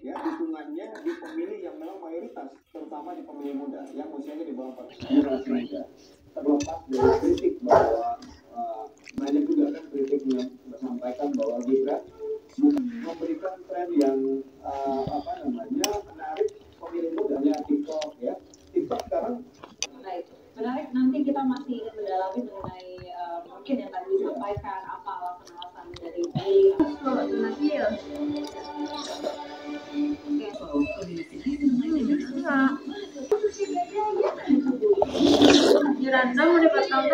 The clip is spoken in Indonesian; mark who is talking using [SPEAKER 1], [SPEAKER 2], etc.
[SPEAKER 1] ya dukungannya di pemilih yang memang mayoritas, terutama di pemilih muda yang usianya di bawah 40 tahun. Terlepas dari kritik bahwa banyak juga kan kritik yang disampaikan bahwa Gibran memberikan tren yang menarik pemilih mudanya TikTok ya. TikTok sekarang
[SPEAKER 2] baik. Menarik, nanti kita masih ingin mendalami mengenai mungkin yang tadi disampaikan apa alasan-alasan dari pemilih. Juranda mau dipotong.